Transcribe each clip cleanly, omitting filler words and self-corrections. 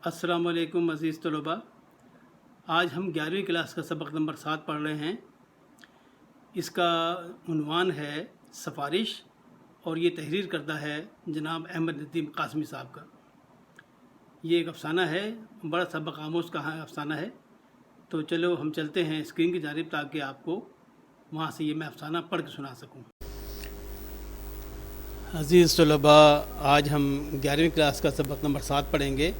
السلام علیکم عزیز طلباء، آج ہم 11ویں کلاس کا سبق نمبر 7 پڑھ رہے ہیں۔ اس کا عنوان ہے سفارش اور یہ تحریر کرتا ہے جناب احمد ندیم قاسمی صاحب کا۔ یہ ایک افسانہ ہے، بڑا سبق آموز کا افسانہ ہے۔ تو چلو ہم چلتے ہیں اسکرین کی جانب تاکہ آپ کو وہاں سے یہ میں افسانہ پڑھ کے سنا سکوں۔ عزیز طلباء، آج ہم 11ویں کلاس کا سبق نمبر 7 پڑھیں گے۔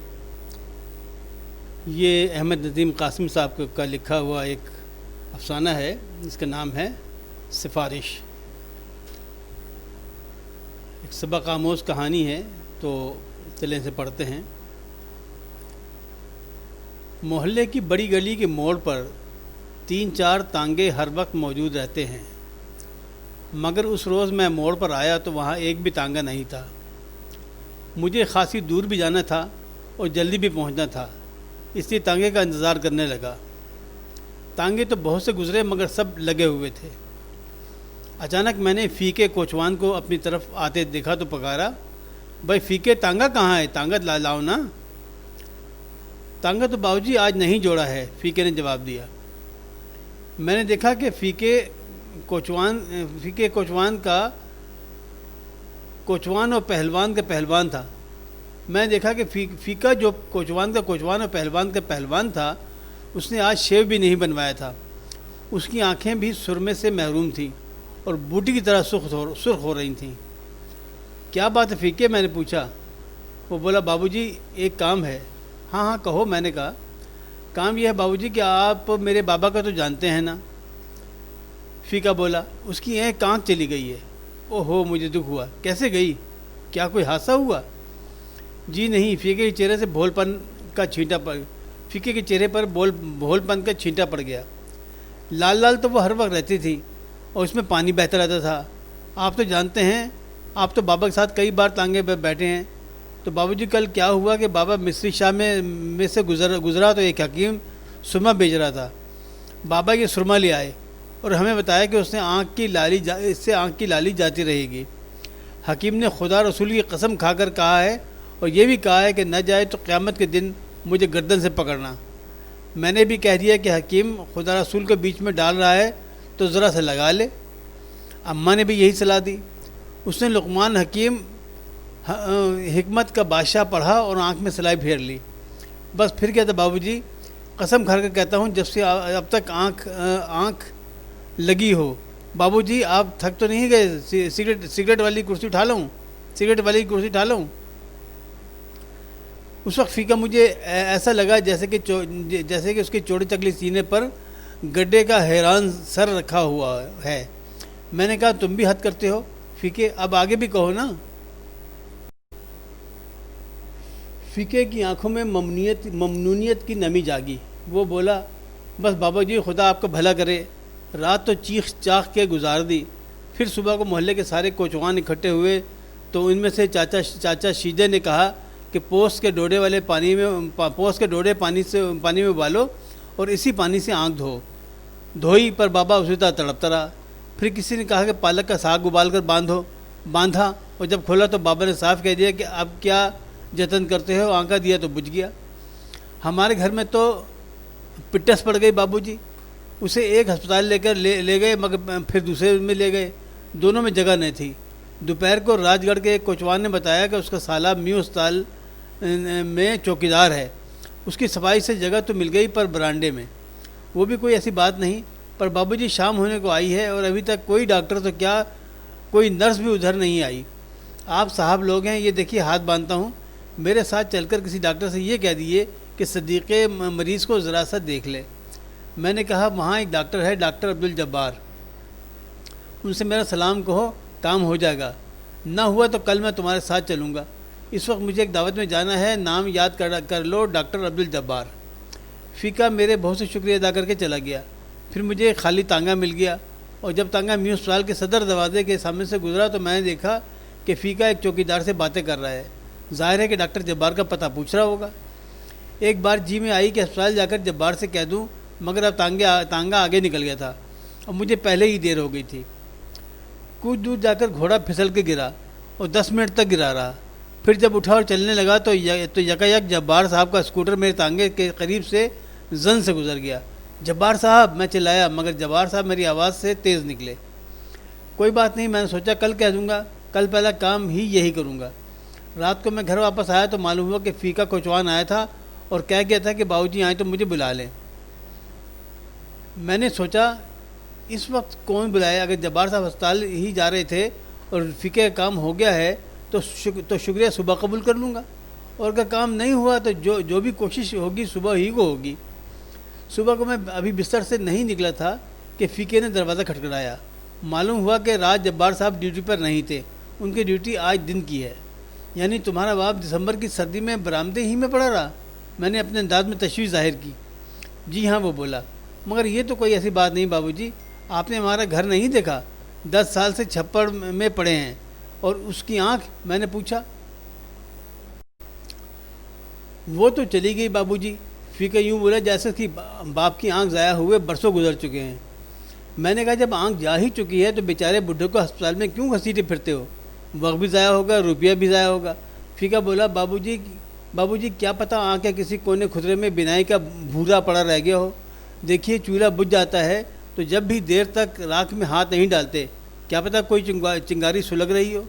یہ احمد ندیم قاسمی صاحب کا لکھا ہوا ایک افسانہ ہے جس کا نام ہے سفارش۔ ایک سبق آموز کہانی ہے، تو چلیں سے پڑھتے ہیں۔ محلے کی بڑی گلی کے موڑ پر 3-4 تانگے ہر وقت موجود رہتے ہیں، مگر اس روز میں موڑ پر آیا تو وہاں ایک بھی تانگا نہیں تھا۔ مجھے خاصی دور بھی جانا تھا اور جلدی بھی پہنچنا تھا، اس لیے تانگے کا انتظار کرنے لگا۔ تانگے تو بہت سے گزرے مگر سب لگے ہوئے تھے۔ اچانک میں نے فیکے کوچوان کو اپنی طرف آتے دیکھا تو پکارا، بھائی فیکے تانگا کہاں ہے؟ تانگا لاؤ نا۔ تانگا تو باؤجی آج نہیں جوڑا ہے، فیکے نے جواب دیا۔ میں نے دیکھا کہ فیکے کوچوان اور پہلوان کا پہلوان تھا۔ میں نے دیکھا کہ فیکا جو کوچوان اور پہلوان کا پہلوان تھا، اس نے آج شیو بھی نہیں بنوایا تھا۔ اس کی آنکھیں بھی سرمے سے محروم تھیں اور بوٹی کی طرح سرخ ہو رہی تھیں۔ کیا بات ہے فیکے؟ میں نے پوچھا۔ وہ بولا، بابوجی ایک کام ہے۔ ہاں کہو، میں نے کہا۔ کام یہ ہے بابوجی کہ آپ میرے بابا کا تو جانتے ہیں نا؟ فیکا بولا، اس کی ایک آنکھ چلی گئی ہے۔ او ہو، مجھے دکھ ہوا۔ کیسے گئی؟ کیا کوئی حادثہ ہوا؟ جی نہیں، فیکے کے چہرے سے فیکے کے چہرے پر بھول پن کا چھینٹا پڑ گیا۔ لال تو وہ ہر وقت رہتی تھی اور اس میں پانی بہتا رہتا تھا۔ آپ تو جانتے ہیں، آپ تو بابا کے ساتھ کئی بار تانگے پہ بیٹھے ہیں۔ تو بابوجی کل کیا ہوا کہ بابا مصری شاہ میں سے گزرا تو ایک حکیم سرما بیچ رہا تھا۔ بابا یہ سرما لے آئے اور ہمیں بتایا کہ اس سے آنکھ کی لالی جاتی رہے گی۔ حکیم نے خدا رسول کی قسم کھا کر کہا ہے اور یہ بھی کہا ہے کہ نہ جائے تو قیامت کے دن مجھے گردن سے پکڑنا۔ میں نے بھی کہہ دیا کہ حکیم خدا رسول کو بیچ میں ڈال رہا ہے تو ذرا سے لگا لے۔ اماں نے بھی یہی صلاح دی۔ اس نے لقمان حکیم حکمت کا بادشاہ پڑھا اور آنکھ میں سلائی پھیر لی۔ بس پھر کیا تھا بابوجی؟ قسم کھا کر کہتا ہوں، جب سے اب تک آنکھ لگی ہو۔ بابوجی آپ تھک تو نہیں گئے؟ سگریٹ والی کرسی اٹھا لوں؟ اس وقت فیکا مجھے ایسا لگا جیسے کہ اس کے چوڑی چکلی سینے پر گڈھے کا حیران سر رکھا ہوا ہے۔ میں نے کہا، تم بھی حد کرتے ہو فیکے، اب آگے بھی کہو نا۔ فیکے کی آنکھوں میں ممنونیت کی نمی جاگی۔ وہ بولا، بس بابا جی خدا آپ کا بھلا کرے۔ رات تو چیخ چاخ کے گزار دی۔ پھر صبح کو محلے کے سارے کوچوان اکٹھے ہوئے تو ان میں سے چاچا شیدے نے کہا کہ پوس کے ڈوڈے پانی میں ابالو اور اسی پانی سے آنکھ دھوئی پر بابا اسی طرح تڑپتا رہا۔ پھر کسی نے کہا کہ پالک کا ساگ ابال کر باندھا اور جب کھولا تو بابا نے صاف کہہ دیا کہ اب کیا جتن کرتے ہو، آنکھا دیا تو بجھ گیا۔ ہمارے گھر میں تو پٹس پڑ گئی بابوجی۔ اسے ایک ہسپتال لے گئے مگر پھر دوسرے میں لے گئے، دونوں میں جگہ نہیں تھی۔ دوپہر کو راج گڑھ کے ایک کوچوان نے بتایا کہ اس کا سالہ میو ہسپتال میں چوکیدار ہے۔ اس کی صفائی سے جگہ تو مل گئی پر برانڈے میں، وہ بھی کوئی ایسی بات نہیں۔ پر بابوجی شام ہونے کو آئی ہے اور ابھی تک کوئی ڈاکٹر تو کیا کوئی نرس بھی ادھر نہیں آئی۔ آپ صاحب لوگ ہیں، یہ دیکھیے ہاتھ باندھتا ہوں، میرے ساتھ چل کر کسی ڈاکٹر سے یہ کہہ دیجیے کہ صدیقے مریض کو ذرا سا دیکھ لے۔ میں نے کہا، وہاں ایک ڈاکٹر ہے، ڈاکٹر عبدالجبار، ان سے میرا سلام کہو، کام ہو جائے گا۔ نہ ہوا تو کل میں تمہارے ساتھ چلوں گا۔ اس وقت مجھے ایک دعوت میں جانا ہے، نام یاد کر لو، ڈاکٹر عبدالجبار۔ فیکا میرے بہت سے شکریہ ادا کر کے چلا گیا۔ پھر مجھے ایک خالی تانگا مل گیا اور جب تانگا میو ہسپتال کے صدر دروازے کے سامنے سے گزرا تو میں نے دیکھا کہ فیکا ایک چوکیدار سے باتیں کر رہا ہے۔ ظاہر ہے کہ ڈاکٹر جبار کا پتہ پوچھ رہا ہوگا۔ ایک بار جی میں آئی کہ ہسپتال جا کر جبار سے کہہ دوں، مگر اب تانگا آگے نکل گیا تھا اور مجھے پہلے ہی دیر ہو گئی تھی۔ کچھ دور جا کر گھوڑا پھسل کے گرا اور 10 منٹ تک گرا رہا۔ پھر جب اٹھا اور چلنے لگا تو یکایک جبار صاحب کا اسکوٹر میرے تانگے کے قریب سے زن سے گزر گیا۔ جبار صاحب، میں چلایا، مگر جبار صاحب میری آواز سے تیز نکلے۔ کوئی بات نہیں، میں نے سوچا کل کہہ دوں گا، کل پہلا کام ہی یہی کروں گا۔ رات کو میں گھر واپس آیا تو معلوم ہوا کہ فیقہ کوچوان آیا تھا اور کہہ گیا تھا کہ باؤ جی آئیں تو مجھے بلا لیں۔ میں نے سوچا اس وقت کون بلائے؟ اگر جبار صاحب ہسپتال ہی جا رہے تھے اور فقہ کا کام ہو گیا ہے تو شکریہ، صبح قبول کر لوں گا، اور اگر کام نہیں ہوا تو جو بھی کوشش ہوگی صبح ہی کو ہوگی۔ صبح کو میں ابھی بستر سے نہیں نکلا تھا کہ فقہ نے دروازہ کھٹکھٹایا۔ معلوم ہوا کہ رات جبار صاحب ڈیوٹی پر نہیں تھے، ان کی ڈیوٹی آج دن کی ہے۔ یعنی تمہارا باپ دسمبر کی سردی میں برآمدے ہی میں پڑا رہا؟ میں نے اپنے انداز میں تشویش ظاہر کی۔ جی ہاں، وہ بولا، مگر یہ تو کوئی ایسی بات نہیں بابو جی، آپ نے ہمارا گھر نہیں دیکھا، 10 سال سے چھپڑ میں پڑے ہیں، اور اس کی آنکھ؟ میں نے پوچھا۔ وہ تو چلی گئی بابو جی، فقہ یوں بولا جیسے کہ باپ کی آنکھ ضائع ہوئے برسوں گزر چکے ہیں۔ میں نے کہا جب آنکھ جا ہی چکی ہے تو بیچارے بڈھے کو ہسپتال میں کیوں گھسیٹے پھرتے ہو؟ وقت بھی ضائع ہوگا، روپیہ بھی ضائع ہوگا۔ فقہ بولا، بابو جی کیا پتہ آنکھ کے کسی کونے خدرے میں بینائی کا بھورا پڑا رہ گیا ہو۔ دیکھیے چولہا بجھ جاتا ہے تو جب بھی دیر تک راکھ میں ہاتھ نہیں ڈالتے، کیا پتہ کوئی چنگاری سلگ رہی ہو۔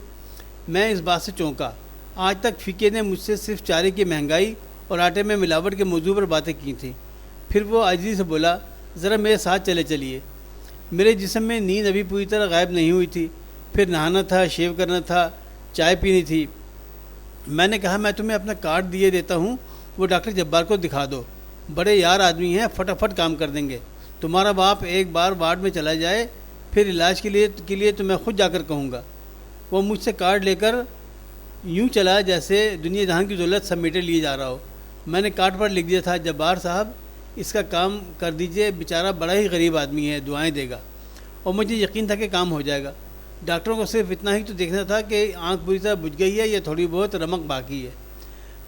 میں اس بات سے چونکا۔ آج تک فقہ نے مجھ سے صرف چارے کی مہنگائی اور آٹے میں ملاوٹ کے موضوع پر باتیں کی تھیں۔ پھر وہ عاجزی سے بولا، ذرا میرے ساتھ چلیے۔ میرے جسم میں نیند ابھی پوری طرح غائب نہیں ہوئی تھی۔ پھر نہانا تھا، شیو کرنا تھا، چائے پینی تھی۔ میں نے کہا میں تمہیں اپنا کارڈ دیے دیتا ہوں، وہ ڈاکٹر جبار کو دکھا دو، بڑے یار آدمی ہیں، فٹافٹ کام کر دیں گے۔ تمہارا باپ ایک بار وارڈ میں چلا جائے، پھر علاج کے لیے تو میں خود جا کر کہوں گا۔ وہ مجھ سے کارڈ لے کر یوں چلا جیسے دنیا جہاں کی دولت سمیٹے لیے جا رہا ہو۔ میں نے کارڈ پر لکھ دیا تھا، جبار صاحب اس کا کام کر دیجئے، بیچارہ بڑا ہی غریب آدمی ہے، دعائیں دے گا۔ اور مجھے یقین تھا کہ کام ہو جائے گا۔ ڈاکٹروں کو صرف اتنا ہی تو دیکھنا تھا کہ آنکھ پوری طرح بجھ گئی ہے یا تھوڑی بہت رمق باقی ہے۔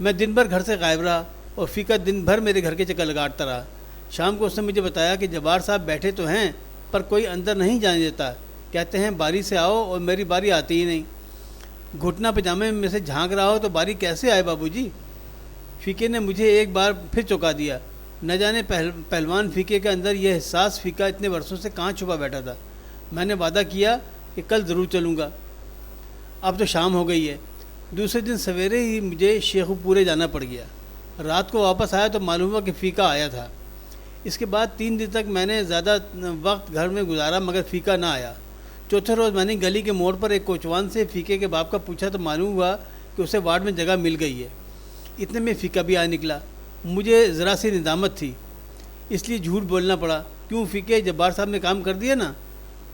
میں دن بھر گھر سے غائب رہا اور فقہ دن بھر میرے گھر کے چکر لگاتا رہا۔ شام کو اس نے مجھے بتایا کہ جبار صاحب بیٹھے تو ہیں پر کوئی اندر نہیں جانے دیتا، کہتے ہیں باری سے آؤ، اور میری باری آتی ہی نہیں۔ گھٹنا پجامے میں سے جھانک رہا ہو تو باری کیسے آئے بابو جی؟ فقہ نے مجھے ایک بار پھر چونکا دیا۔ نہ جانے پہلوان فقہ کے اندر یہ احساس فقہ اتنے برسوں سے کہاں چھپا بیٹھا تھا۔ میں نے وعدہ کیا کہ کل ضرور چلوں گا۔ اب تو شام ہو گئی ہے۔ دوسرے دن سویرے ہی مجھے شیخو پورے جانا پڑ گیا۔ رات کو واپس آیا تو معلوم ہوا کہ فقہ آیا تھا۔ اس کے بعد 3 دن تک میں نے زیادہ وقت گھر میں گزارا مگر فقہ نہ آیا۔ چوتھے روز میں نے گلی کے موڑ پر ایک کوچوان سے فقہ کے باپ کا پوچھا تو معلوم ہوا کہ اسے وارڈ میں جگہ مل گئی ہے۔ اتنے میں فقہ بھی آ نکلا۔ مجھے ذرا سی ندامت تھی، اس لیے جھوٹ بولنا پڑا۔ کیوں فقہ، جبار صاحب نے کام کر دیا نا؟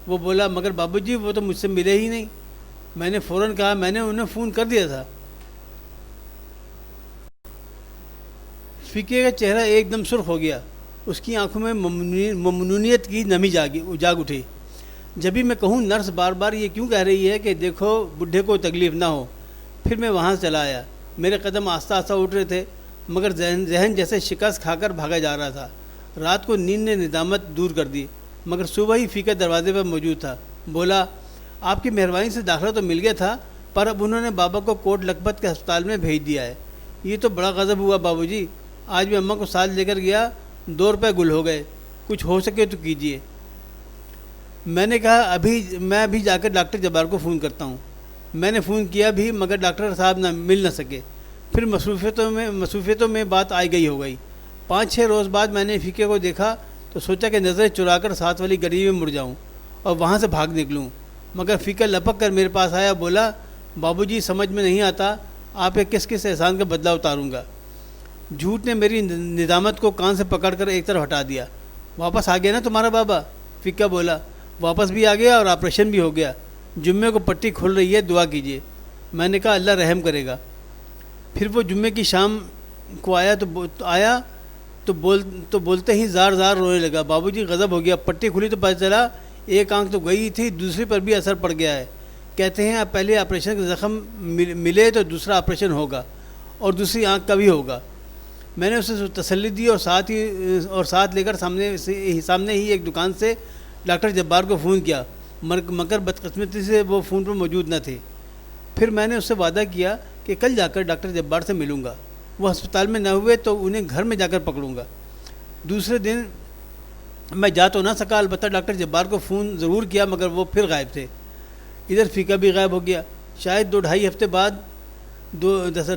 وہ بولا، مگر بابو جی وہ تو مجھ سے ملے ہی نہیں۔ میں نے فوراً کہا میں نے انہیں فون کر دیا تھا۔ فقہ کا چہرہ ایک دم سرخ ہو گیا، اس کی آنکھوں میں ممنونیت کی نمی جاگ اٹھی۔ جبھی میں کہوں نرس بار بار یہ کیوں کہہ رہی ہے کہ دیکھو بڈھے کو تکلیف نہ ہو۔ پھر میں وہاں چلا آیا۔ میرے قدم آہستہ آہستہ اٹھ رہے تھے مگر ذہن جیسے شکست کھا کر بھاگا جا رہا تھا۔ رات کو نیند نے ندامت دور کر دی مگر صبح ہی فقہ دروازے پر موجود تھا۔ بولا، آپ کی مہربانی سے داخلہ تو مل گیا تھا پر اب انہوں نے بابا کو کوٹ لکھپت کے ہسپتال میں بھیج دیا ہے۔ یہ تو بڑا غضب ہوا بابو جی، آج میں اماں کو ساتھ لے کر گیا، 2 روپے گل ہو گئے، کچھ ہو سکے تو کیجیے۔ میں نے کہا میں ابھی جا کر ڈاکٹر جبار کو فون کرتا ہوں۔ میں نے فون کیا بھی مگر ڈاکٹر صاحب مل نہ سکے۔ پھر مصروفیتوں میں بات آئی گئی ہو گئی۔ 5-6 روز بعد میں نے فقہ کو دیکھا تو سوچا کہ نظریں چرا کر ساتھ والی گلی میں مڑ جاؤں اور وہاں سے بھاگ نکلوں، مگر فقہ لپک کر میرے پاس آیا، بولا، بابو جی سمجھ میں نہیں آتا آپ کے کس احسان کا بدلہ اتاروں گا۔ جھوٹ نے میری ندامت کو کان سے پکڑ کر ایک طرف ہٹا دیا۔ واپس آ گیا نا تمہارا بابا؟ فقہ بولا، واپس بھی آ گیا اور آپریشن بھی ہو گیا، جمعے کو پٹی کھل رہی ہے، دعا کیجیے۔ میں نے کہا اللہ رحم کرے گا۔ پھر وہ جمعے کی شام کو آیا تو بولتے ہی زار رونے لگا۔ بابو جی غضب ہو گیا، پٹی کھلی تو پتہ چلا ایک آنکھ تو گئی تھی، دوسری پر بھی اثر پڑ گیا ہے۔ کہتے ہیں اب پہلے آپریشن کا زخم ملے تو دوسرا آپریشن ہوگا اور دوسری آنکھ کا بھی ہوگا۔ میں نے اسے تسلی دی اور ساتھ لے کر سامنے ہی ایک دکان سے ڈاکٹر جبار کو فون کیا مگر بدقسمتی سے وہ فون پر موجود نہ تھے۔ پھر میں نے اس سے وعدہ کیا کہ کل جا کر ڈاکٹر جبار سے ملوں گا، وہ ہسپتال میں نہ ہوئے تو انہیں گھر میں جا کر پکڑوں گا۔ دوسرے دن میں جا تو نہ سکا، البتہ ڈاکٹر جبار کو فون ضرور کیا مگر وہ پھر غائب تھے۔ ادھر فیقہ بھی غائب ہو گیا۔ شاید 2-2.5 ہفتے بعد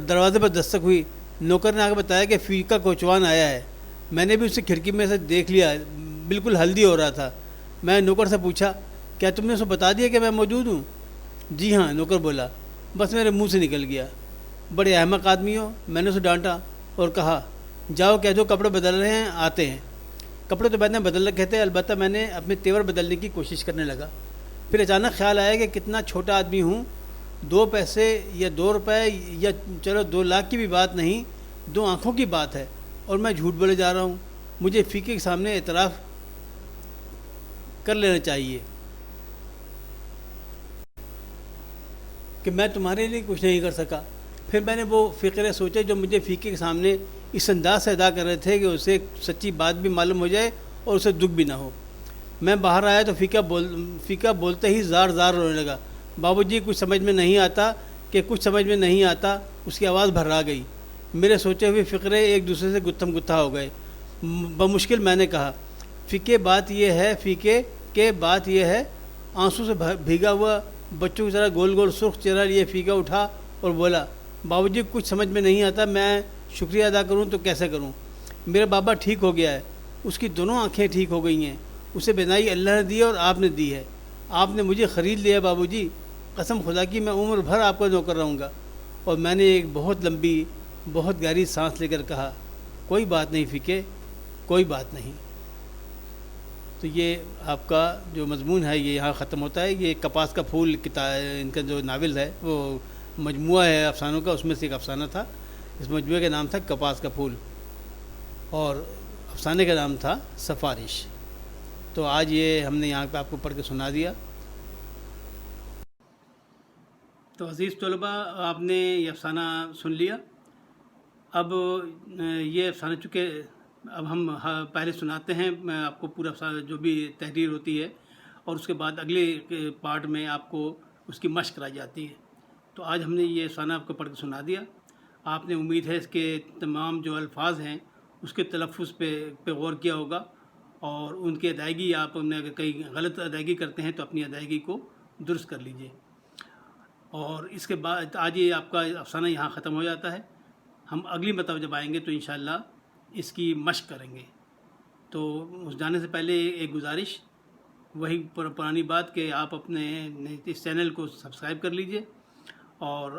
دروازے پر دستک ہوئی۔ نوکر نے آ کے بتایا کہ فیقہ کوچوان آیا ہے۔ میں نے بھی اسے کھڑکی میں سے دیکھ لیا، بالکل ہلدی ہو رہا تھا۔ میں نوکر سے پوچھا، کیا تم نے اسے بتا دیا کہ میں موجود ہوں؟ جی ہاں، نوکر بولا، بس میرے منہ سے نکل گیا۔ بڑے احمق آدمی ہو، میں نے اسے ڈانٹا اور کہا، جاؤ کہہ دو کپڑے بدل رہے ہیں، آتے ہیں۔ کپڑے تو میں نے بدل رکھے تھے، البتہ میں نے اپنے تیور بدلنے کی کوشش کرنے لگا۔ پھر اچانک خیال آیا کہ کتنا چھوٹا آدمی ہوں، 2 پیسے یا 2 روپے یا چلو 2 لاکھ کی بھی بات نہیں، 2 آنکھوں کی بات ہے، اور میں جھوٹ بولے جا رہا ہوں۔ مجھے فیقے کے سامنے اعتراف کر لینا چاہیے کہ میں تمہارے لیے کچھ نہیں کر سکا۔ پھر میں نے وہ فقرے سوچے جو مجھے فیقے کے سامنے اس انداز سے ادا کر رہے تھے کہ اسے سچی بات بھی معلوم ہو جائے اور اسے دکھ بھی نہ ہو۔ میں باہر آیا تو فیقہ بولتے ہی زار زار رونے لگا۔ بابو جی کچھ سمجھ میں نہیں آتا، اس کی آواز بھرا گئی۔ میرے سوچے ہوئے فقرے ایک دوسرے سے گتھم گتھا ہو گئے۔ بمشکل میں نے کہا، فیقے بات یہ ہے، آنسو سے بھیگا ہوا بچوں کی طرح گول گول سرخ چہرہ لیے فیقہ اٹھا اور بولا، بابو جی کچھ سمجھ میں نہیں آتا، میں شکریہ ادا کروں تو کیسے کروں؟ میرا بابا ٹھیک ہو گیا ہے، اس کی دونوں آنکھیں ٹھیک ہو گئی ہیں، اسے بینائی اللہ نے دی ہے اور آپ نے دی ہے۔ آپ نے مجھے خرید لیا بابو جی، قسم خدا کی میں عمر بھر آپ کا نوکر رہوں گا۔ اور میں نے ایک بہت لمبی بہت گہری سانس لے کر کہا، کوئی بات نہیں فیقے، کوئی بات نہیں۔ تو یہ آپ کا جو مضمون ہے یہ یہاں ختم ہوتا ہے۔ یہ کپاس کا پھول ان کا جو ناول ہے وہ مجموعہ ہے افسانوں کا، اس میں سے ایک افسانہ تھا۔ اس مجموعے کا نام تھا کپاس کا پھول اور افسانے کا نام تھا سفارش۔ تو آج یہ ہم نے یہاں پہ آپ کو پڑھ کے سنا دیا۔ تو عزیز طلباء، آپ نے یہ افسانہ سن لیا۔ اب یہ افسانہ چونکہ اب ہم پہلے سناتے ہیں آپ کو پورا افسانہ جو بھی تحریر ہوتی ہے، اور اس کے بعد اگلے پارٹ میں آپ کو اس کی مشق کرائی جاتی ہے۔ تو آج ہم نے یہ افسانہ آپ کو پڑھ کے سنا دیا۔ آپ نے امید ہے اس کے تمام جو الفاظ ہیں اس کے تلفظ پہ غور کیا ہوگا، اور ان کی ادائیگی آپ نے اگر کہیں غلط ادائیگی کرتے ہیں تو اپنی ادائیگی کو درست کر لیجئے۔ اور اس کے بعد آج یہ آپ کا افسانہ یہاں ختم ہو جاتا ہے۔ ہم اگلی مرتبہ جب آئیں گے تو انشاءاللہ اس کی مشق کریں گے۔ تو اس جانے سے پہلے ایک گزارش، وہی پرانی بات کہ آپ اپنے اس چینل کو سبسکرائب کر لیجئے اور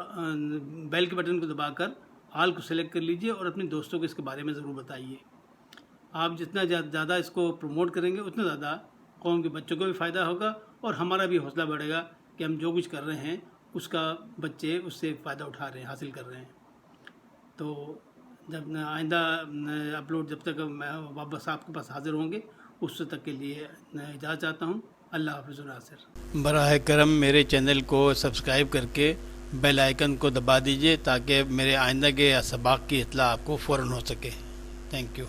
بیل کے بٹن کو دبا کر آل کو سلیکٹ کر لیجئے، اور اپنے دوستوں کو اس کے بارے میں ضرور بتائیے۔ آپ جتنا زیادہ اس کو پروموٹ کریں گے اتنا زیادہ قوم کے بچوں کو بھی فائدہ ہوگا، اور ہمارا بھی حوصلہ بڑھے گا کہ ہم جو کچھ کر رہے ہیں اس کا بچے اس سے فائدہ اٹھا رہے ہیں، حاصل کر رہے ہیں۔ تو جب آئندہ اپلوڈ جب تک میں واپس آپ کے پاس حاضر ہوں گے اس تک کے لیے اجازت چاہتا ہوں۔ اللہ حافظ ناصر۔ براہ کرم میرے چینل کو سبسکرائب کر کے بیل آئیکن کو دبا دیجئے تاکہ میرے آئندہ کے اسباق کی اطلاع آپ کو فوراً ہو سکے۔ Thank you.